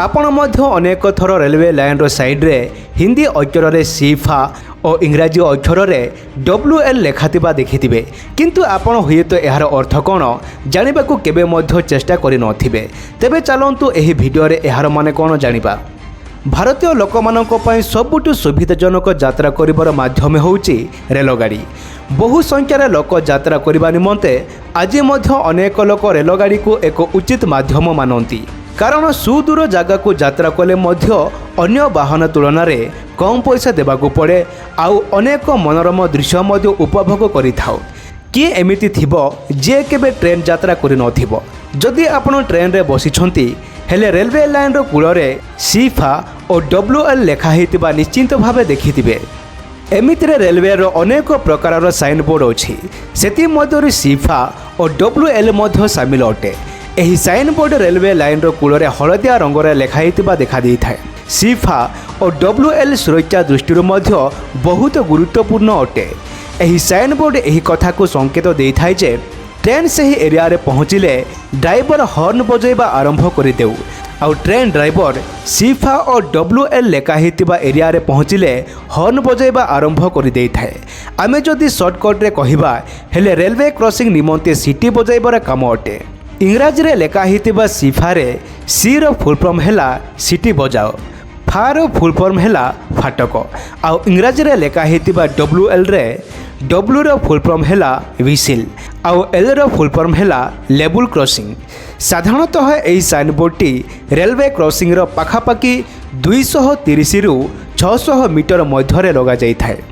आपण मध्य अनेक थर रेलवे लाइन साइड्रे हिंदी अक्षर सीफा और इंग्राजी अक्षर WL लेखाथिबा देखिथिबे किंतु आपण हुए तो यार अर्थ कौन जानिबा को केबे मध्य चेष्टा करि नथिबे। तेबे चलंतु एही भिडियो रे यार माने कौन जानिबा। भारतीय लोकमानक पई सबुठु सुविधाजनक यात्रा करिबार माध्यम होउची रेलगाड़ी। बहु संख्यार लोक यात्रा करबा निमंते आज मध्य अनेक लोक रेलगाड़ी को एक उचित माध्यम मानती, कारण सुदूर जगह को यात्रा कले मध्य अन्य वाहन तुलन में कम पैसा देवाकू पड़े। आउ अनेक मनोरम दृश्य मध्य उपभोग करिथाउ। किए एमिति थिबो जे केबे ट्रेन यात्रा करि नथिबो। जदि आपण ट्रेन रे बसिछंती हेले रेलवे लाइन रो कूलरे सीफा और WL लेखा हेतिबा निश्चिंत भावे देखिथिबे। एमितिरे रेलवे रो अनेक प्रकार साइन बोर्ड अछि, सेति मध्यरु सीफा और WL मध्य शामिल अटे। एही साइन बोर्ड रेलवे लाइन रो कूलरे हलदिया रंगरे लेखाइतिबा देखा देइथाय। सीफा और WL सुरक्षा दृष्टि मध्य बहुत गुरुत्वपूर्ण अटे। एही साइन बोर्ड एही कथा को संकेत देइथाय जे ट्रेन से ही एरिया रे पहुँचिले ड्राइवर हॉर्न बजाइबा आरंभ कर देउ। आउ ट्रेन ड्राइवर सीफा और WL लेखा हेतिबा एरिया रे पहुँचिले हॉर्न बजाइबा आरंभ कर देइथाय। आमे जदि शॉर्टकट रे कहिबा हेले रेलवे क्रॉसिंग निमंते सिटी बजाइबार काम अटे। इंग्राजी रे लेखा हेतिबा सीफा रे सी रो फुल फॉर्म हैला सिटी बजाओ, फा रो फुल फॉर्म हैला फाटक। आउ इंग्राजी रे लेखा हेतिबा WL रे W रो फुल फॉर्म हैला व्हिसिल, आउ L रो फुल फॉर्म हैला लेवल क्रॉसिंग। साधारणतः एही साइन बोर्डटी रेलवे क्रॉसिंग रो पाखापाखि 230 रु 600 मीटर मध्य लगा जाइथाय।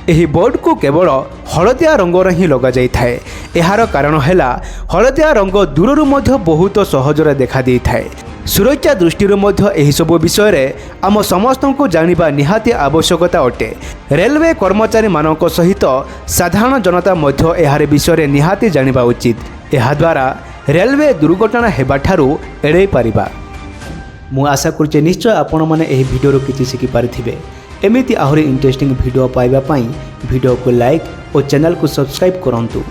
एही बोर्ड को केवल हलदिया रंगर ही लगा जाइथाय। एहार कारण हैला हलदिया रंग दूररू मध्य बहुत सहजरे देखा देइथाय। सुरक्षा दृष्टि एही सब विषय रे आम समस्त को जानिबा निहाती आवश्यकता अटे। रेलवे कर्मचारी मानक सहित साधारण जनता मध्य एहार विषय रे निहाती जानिबा उचित। एहा द्वारा रेलवे दुर्घटना हेबाठारू एड़े पारिबा। मु आशा करुचे निश्चय आपण माने एही भिडियो रो किछि सिखि पारिथिबे। एमिति आहुरी इंटरेस्टिंग भिडियो पाइबा पई भिडियो को लाइक और चैनल को सब्सक्राइब करंतु।